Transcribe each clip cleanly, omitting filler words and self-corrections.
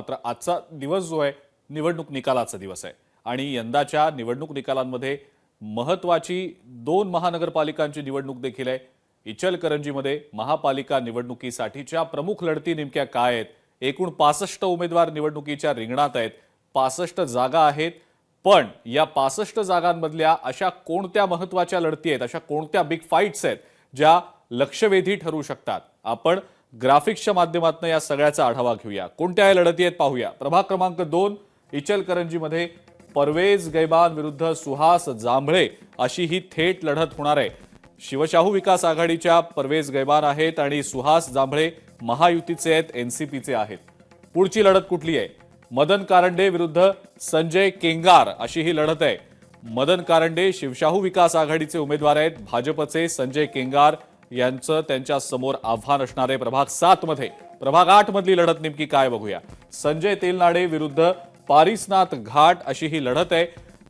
मात्र आजचा दिवस जो आहे निवडणूक निकालाचा दिवस आहे आणि यंदाच्या निवडणूक निकालांमध्ये महत्त्वाची 2 महानगरपालिकांची निवडणूक देखील आहे। इचलकरंजीमध्ये महापालिका निवडणुकीसाठीच्या प्रमुख लढती नेमक्या काय आहेत? एकूण 65 उमेदवार निवडणुकीच्या रिंगणात आहेत। 65 जागा आहेत, पण या 65 जागांमधल्या अशा कोणत्या महत्त्वाच्या लढती आहेत, अशा कोणत्या बिग फाईट्स आहेत ज्या लक्षवेधी ठरू शकतात? आपण ग्राफिक्सच्या माध्यमातून या सगळ्याचा आढावा घेऊया। कोणत्या या लढती आहेत पाहूया। प्रभाग क्रमांक 2 इचलकरंजीमध्ये परवेज गैबान विरुद्ध सुहास जांभळे अशी ही थेट लढत होणार आहे। शिवशाहू विकास आघाडीच्या परवेज गैबान आहेत आणि सुहास जांभळे महायुतीचे आहेत, एनसीपीचे आहेत। पुढची लढत कुठली आहे? मदन कारंडे विरुद्ध संजय केंगार अशी ही लढत आहे। मदन कारंडे शिवशाहू विकास आघाडीचे उमेदवार आहेत, भाजपचे संजय केंगार यांचं त्यांच्या समोर आव्हान असणार आहे। प्रभाग 7 मध्ये प्रभाग 8 मधली लढत नेमकी काय बघूया। संजय तेलनाडे विरुद्ध पारिसनाथ घाट अशी ही लढत आहे।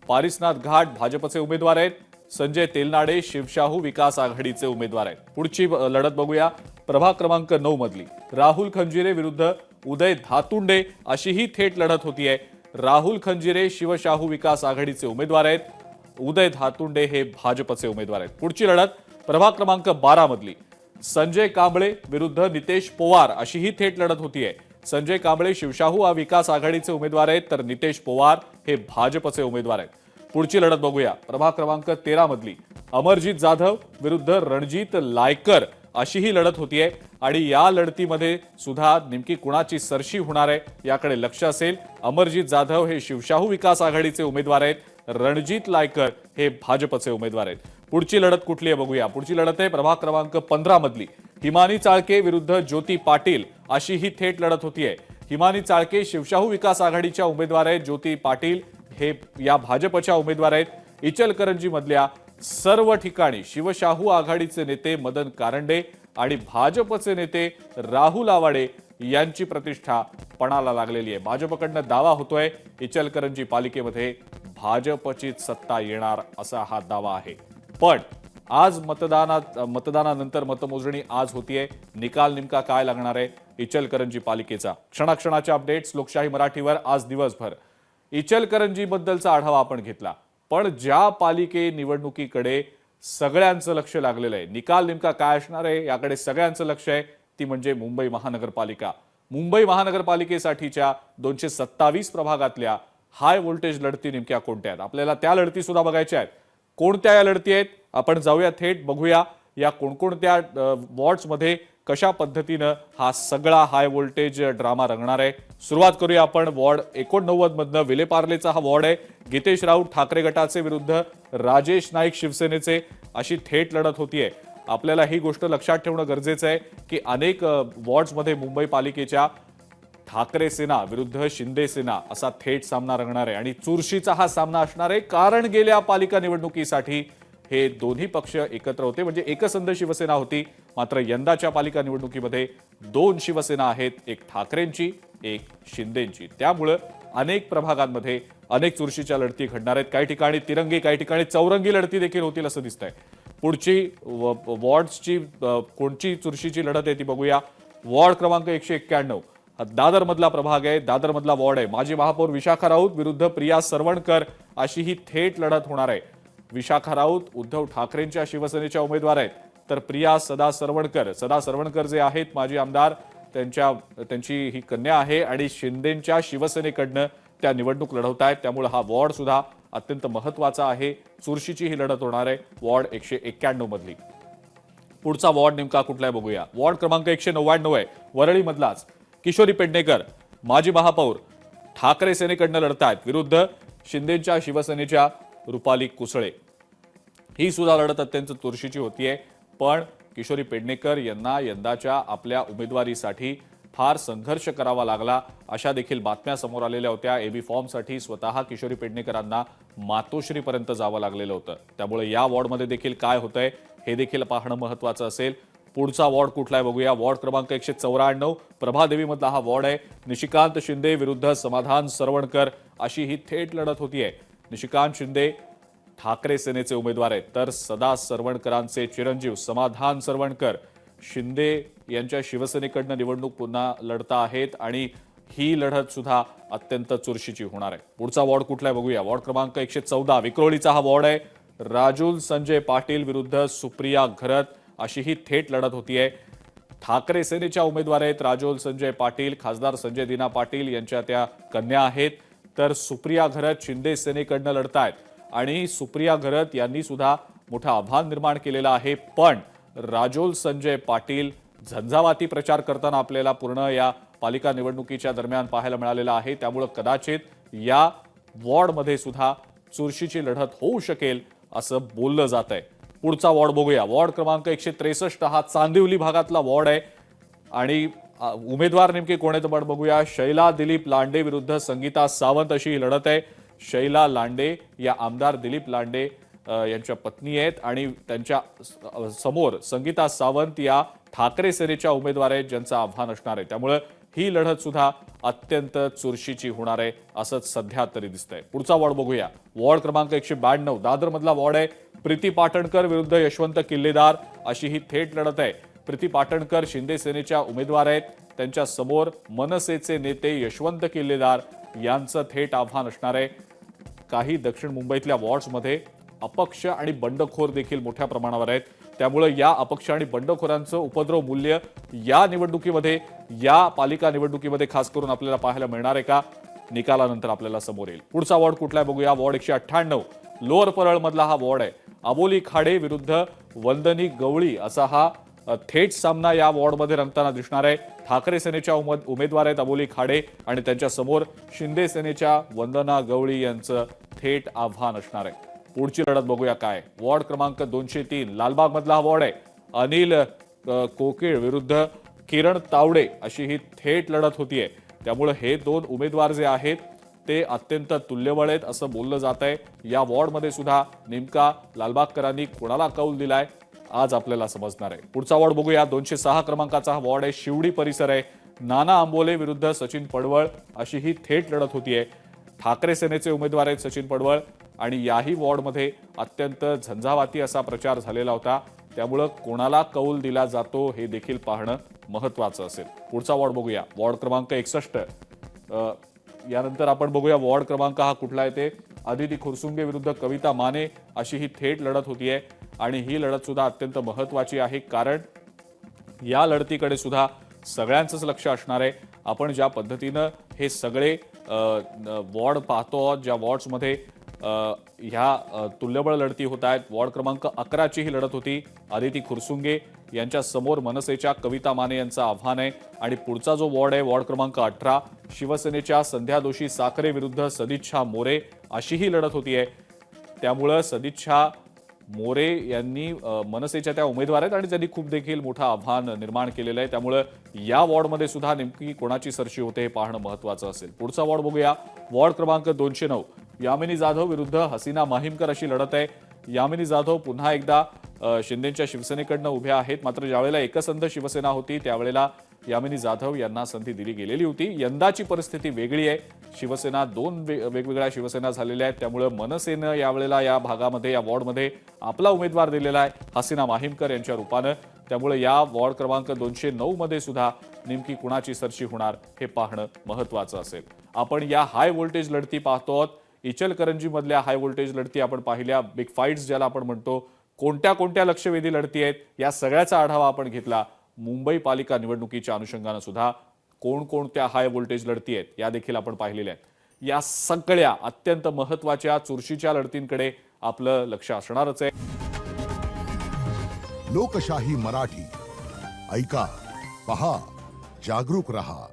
पारिसनाथ घाट भाजपचे उमेदवार आहेत, संजय तेलनाडे शिवशाहू विकास आघाडीचे उमेदवार आहेत। पुढची लढत बघूया। प्रभाग क्रमांक 9 मधली राहुल खंजिरे विरुद्ध उदय धातुंडे अशी ही थेट लढत होतीये। राहुल खंजिरे शिवशाहू विकास आघाडीचे उमेदवार आहेत, उदय धातुंडे हे भाजपचे उमेदवार आहेत। पुढची लढत प्रभाग क्रमांक 12 मधली संजय कांबळे विरुद्ध नितेश पवार अशी ही थेट लढत होतीये। संजय कांबळे शिवशाहू विकास आघाडीचे उमेदवार आहेत, तर नितेश पवार हे भाजपचे उमेदवार आहेत। पुढची लढत बघूया। प्रभाग क्रमांक 13 मधली अमरजीत जाधव विरुद्ध रणजित लायकर अशी ही लढत होतीये आणि या लढतीमध्ये सुद्धा नेमकी कुणाची सरशी होणार आहे याकडे लक्ष असेल। अमरजीत जाधव हे शिवशाहू विकास आघाडीचे उमेदवार आहेत, रणजित लायकर हे भाजपचे उमेदवार आहेत। पुढची लढत कुठली आहे बघूया। पुढची लढत आहे प्रभाग क्रमांक 15 मधली हिमानी चाळके विरुद्ध ज्योती पाटील अशी ही थेट लढत होतीये। हिमानी चाळके शिवशाहू विकास आघाडीच्या उमेदवार आहेत, ज्योती पाटील हे या भाजपच्या उमेदवार आहेत। इचलकरंजी मधल्या सर्व ठिकाणी शिवशाहू आघाडीचे नेते मदन कारंडे आणि भाजपचे नेते राहुल आवाडे यांची प्रतिष्ठा पणाला लागलेली आहे। भाजपकडनं दावा होतोय इचलकरंजी पालिकेमध्ये भाजपचीच सत्ता येणार असा हा दावा आहे। पण आज मतदानानंतर मतमोजणी आज होतीये। निकाल नेमका काय लागणार आहे इचलकरंजी पालिकेचा? क्षणाक्षणाचे अपडेट्स लोकशाही मराठीवर आज दिवसभर। इचलकरंजी बद्दलचा आढावा आपण घेतला, पण ज्या पालिके निवडणुकीकडे सगळ्यांचं लक्ष लागलेलं आहे, निकाल नेमका काय असणार आहे याकडे सगळ्यांचं लक्ष आहे, ती म्हणजे मुंबई महानगरपालिका। मुंबई महानगरपालिकेसाठीच्या 227 प्रभागातल्या हाय व्होल्टेज लढती नेमक्या कोणत्या आहेत? आपल्याला त्या लढती सुद्धा बघायच्या आहेत। कोणत्या या लढती आहेत आपण जाऊया थेट बघूया। या कोणकोणत्या वॉर्ड्समध्ये कशा पद्धतीनं हा सगळा हाय व्होल्टेज ड्रामा रंगणार आहे। सुरुवात करूया आपण वॉर्ड 89 मधनं विलेपार्लेचा हा वॉर्ड आहे। गीतेश राऊत ठाकरे गटाचे विरुद्ध राजेश नाईक शिवसेनेचे अशी थेट लढत होतीये। आपल्याला ही गोष्ट लक्षात ठेवणं गरजेचं आहे की अनेक वॉर्ड्समध्ये मुंबई पालिकेच्या ठाकरे सेना विरुद्ध शिंदे सेना असा थेट सामना रंगणार आहे आणि चुरशीचा हा सामना असणार आहे, कारण गेल्या पालिका निवडणुकीसाठी हे दोन्ही पक्ष एकत्र होते, म्हणजे एकसंध शिवसेना होती। मात्र यंदाच्या पालिका निवडणुकीमध्ये 2 शिवसेना आहेत, एक ठाकरेंची एक शिंदेंची। त्यामुळे अनेक प्रभागांमध्ये अनेक चुरशीच्या लढती घडणार आहेत। काही ठिकाणी तिरंगी, काही ठिकाणी चौरंगी लढती देखील होतील असं दिसतंय। पुढची वॉर्ड्सची कोणची चुरशीची लढत आहे ती बघूया। वॉर्ड क्रमांक 191 हा दादर मधला प्रभाग आहे, दादर मधला वॉर्ड आहे। माजी महापौर विशाखा राऊत विरुद्ध प्रिया सरवणकर अशी ही थेट लढत होणार आहे। विशाखा राऊत उद्धव ठाकरेंच्या शिवसेनेच्या उमेदवार आहेत, तर प्रिया सदा सरवणकर जे आहेत माजी आमदार, त्यांची ही कन्या आहे आणि शिंदेंच्या शिवसेनेकडनं त्या निवडणूक लढवत आहेत। त्यामुळे हा वॉर्ड सुद्धा अत्यंत महत्त्वाचा आहे। चुरशीची ही लढत होणार आहे वॉर्ड 191 मधली। पुढचा वॉर्ड नेमका कुठला आहे बघूया। वॉर्ड क्रमांक 199 आहे, वरळी मधलाच किशोरी पेडणेकर माजी महापौर ठाकरे सेनेकडनं लढतायत विरुद्ध शिंदेच्या शिवसेनेच्या रुपाली कुसळे। ही सुद्धा लढत अत्यंत चुरशीची होतीये, पण किशोरी पेडणेकर यांना यंदाच्या आपल्या उमेदवारीसाठी फार संघर्ष करावा लागला अशा देखील बातम्या समोर आलेल्या होत्या। एबी फॉर्मसाठी स्वतः किशोरी पेडणेकरांना मातोश्रीपर्यंत जावं लागलेलं होतं। त्यामुळे या वॉर्डमध्ये देखील काय होतंय हे देखील पाहणं महत्त्वाचं असेल। पुढचा वॉर्ड कुठला आहे बघूया। वॉर्ड क्रमांक 194 प्रभादेवी मधला हा वॉर्ड आहे। निशिकांत शिंदे विरुद्ध समाधान सरवणकर अशी ही थेट लढत होतीये। निशिकांत शिंदे ठाकरे सेनेचे उमेदवार आहेत, तर सदा सरवणकरांचे चिरंजीव समाधान सरवणकर शिंदे यांच्या शिवसेनेकडनं निवडणूक पुन्हा लढता आहेत आणि ही लढत सुद्धा अत्यंत चुरशीची होणार आहे. पुढचा वॉर्ड कुठला आहे बघूया. वॉर्ड क्रमांक 114 विक्रोळीचा हा वॉर्ड आहे. राजुल संजय पाटील विरुद्ध सुप्रिया घरत अशी ही थेट लढत होतीये. ठाकरे सेनेच्या उमेदवार आहेत राजुल संजय पाटील. खासदार संजय दिना पाटील यांच्या त्या कन्या आहेत. तर सुप्रिया घरत शिंदे सेनेकडनं लढतायत आणि सुप्रिया घरत यांनी सुद्धा मोठं आव्हान निर्माण केलेलं आहे. पण राजुल संजय पाटील झंझावाती प्रचार करताना आपल्याला पूर्ण या पालिका निवडणुकीच्या दरम्यान पाहायला मिळालेलं आहे. त्यामुळे कदाचित या वॉर्डमध्ये सुद्धा चुरशीची लढत होऊ शकेल असं बोललं जात आहे. पुढचा वॉर्ड बघूया. वॉर्ड क्रमांक 163 हा चांदिवली भागातला वॉर्ड आहे आणि उमेदवार नेमके कोण आहेत आपण बघूया. शैला दिलीप लांडे विरुद्ध संगीता सावंत अशी ही लढत आहे. शैला लांडे या आमदार दिलीप लांडे यांच्या पत्नी आहेत आणि त्यांच्या समोर संगीता सावंत या ठाकरे सेनेच्या उमेदवार आहेत ज्यांचं आव्हान असणार आहे. त्यामुळे ही लढत सुद्धा अत्यंत चुरशीची होणार आहे असं सध्या तरी दिसतंय. पुढचा वॉर्ड बघूया. वॉर्ड क्रमांक 192 दादर मधला वॉर्ड आहे. प्रीती पाटणकर विरुद्ध यशवंत किल्लेदार अशी ही थेट लढत आहे. प्रीती पाटणकर शिंदे सेनेच्या उमेदवार आहेत. त्यांच्या समोर मनसेचे नेते यशवंत किल्लेदार यांचं थेट आव्हान असणार आहे. काही दक्षिण मुंबईतल्या वॉर्ड्समध्ये अपक्ष आणि बंडखोर देखील मोठ्या प्रमाणावर आहेत. त्यामुळे या अपक्ष आणि बंडखोरांचं उपद्रव मूल्य या निवडणुकीमध्ये या पालिका निवडणुकीमध्ये खास करून आपल्याला पाहायला मिळणार आहे का निकालानंतर आपल्याला समोर येईल. पुढचा वॉर्ड कुठला आहे बघूया. वॉर्ड 198 लोअर परळ मधला हा वॉर्ड आहे. अबोली खाडे विरुद्ध वंदनी गवळी असा हा थेट सामना या वॉर्डमध्ये रंगताना दिसणार आहे. ठाकरे सेनेच्या उमेदवार आहेत अबोली खाडे आणि त्यांच्या समोर शिंदे सेनेच्या वंदना गवळी यांचं थेट आव्हान असणार आहे. पुढची लढत बघूया काय. वॉर्ड क्रमांक 203 लालबाग मधला हा वॉर्ड आहे. अनिल कोकिळ विरुद्ध किरण तावडे अशी ही थेट लढत होतीये. त्यामुळे हे दोन उमेदवार जे आहेत ते अत्यंत तुल्यबळ आहेत असं बोललं जात आहे. या वॉर्डमध्ये सुद्धा नेमका लालबागकरांनी कोणाला कौल दिलाय आज आपल्याला समजणार आहे. पुढचा वॉर्ड बघूया. 206 क्रमांकाचा हा वॉर्ड आहे. शिवडी परिसर आहे. नाना आंबोले विरुद्ध सचिन पडवळ अशी ही थेट लढत होतीये. ठाकरे सेनेचे उमेदवार आहेत सचिन पडवळ आणि याही वॉर्डमध्ये अत्यंत झंझावाती असा प्रचार झालेला होता. त्यामुळं कोणाला कौल दिला जातो हे देखील पाहणं महत्वाचं असेल. पुढचा वॉर्ड बघूया. वॉर्ड क्रमांक 61 यानंतर आपण बघूया वॉर्ड क्रमांक हा कुठला आहे ते. अदिती खुरसुंगे विरुद्ध कविता माने अशी ही थेट लढत होतीये आणि ही लढत सुद्धा अत्यंत महत्वाची आहे कारण या लढतीकडे सुद्धा सगळ्यांचंच लक्ष असणार आहे. आपण ज्या पद्धतीनं हे सगळे वॉर्ड पाहतो आहोत ज्या वॉर्ड्समध्ये ह्या तुल्यबळ लढती होत आहेत. वॉर्ड क्रमांक 11ची ही लढत होती. अदिती खुरसुंगे यांच्या समोर मनसेच्या कविता माने यांचं आव्हान आहे आणि पुढचा जो वॉर्ड आहे वॉर्ड क्रमांक 18 शिवसेनेच्या संध्या दोशी साखरे विरुद्ध सदिच्छा मोरे अशी ही लढत होतीये. त्यामुळं सदिच्छा मोरे यांनी मनसेच्या त्या उमेदवार आहेत आणि त्यांनी खूप देखील मोठं आव्हान निर्माण केलेलं आहे. त्यामुळे या वॉर्डमध्ये सुद्धा नेमकी कोणाची सरशी होते हे पाहणं महत्वाचं असेल. पुढचा वॉर्ड बघूया. वॉर्ड क्रमांक 209 यामिनी जाधव विरुद्ध हसीना माहीमकर अशी लढत आहे. यामिनी जाधव पुन्हा एकदा शिंदेच्या शिवसेनेकडनं उभ्या आहेत. मात्र ज्यावेळेला एकसंध शिवसेना होती त्यावेळेला यामिनी जाधव यांना संधी दिली गेलेली होती. यंदाची परिस्थिती वेगळी आहे. शिवसेना दोन वेगवेगळ्या शिवसेना झालेल्या आहेत. त्यामुळे मनसेनं यावेळेला या भागामध्ये या वॉर्डमध्ये आपला उमेदवार दिलेला आहे हसीना माहीमकर यांच्या रूपानं. त्यामुळे या वॉर्ड क्रमांक 209 मध्ये सुद्धा नेमकी कुणाची सरशी होणार हे पाहणं महत्वाचं असेल. आपण या हाय व्होल्टेज लढती पाहतो आहोत. इचलकरंजी मधल्या हाय व्होल्टेज लढती आपण पाहिल्या. बिग फाईट्स ज्याला आपण म्हणतो. कोणत्या कोणत्या लक्षवेधी लढती आहेत या सगळ्याचा आढावा आपण घेतला. मुंबई पालिका निवडणुकीच्या अनुषंगानं सुद्धा कोणकोणत्या हाय व्होल्टेज लढती आहेत या देखील आपण पाहिलेल्या आहेत. या सगळ्या अत्यंत महत्वाच्या चुरशीच्या लढतींकडे आपलं लक्ष असणारच आहे. लोकशाही मराठी ऐका, पहा, जागरूक रहा.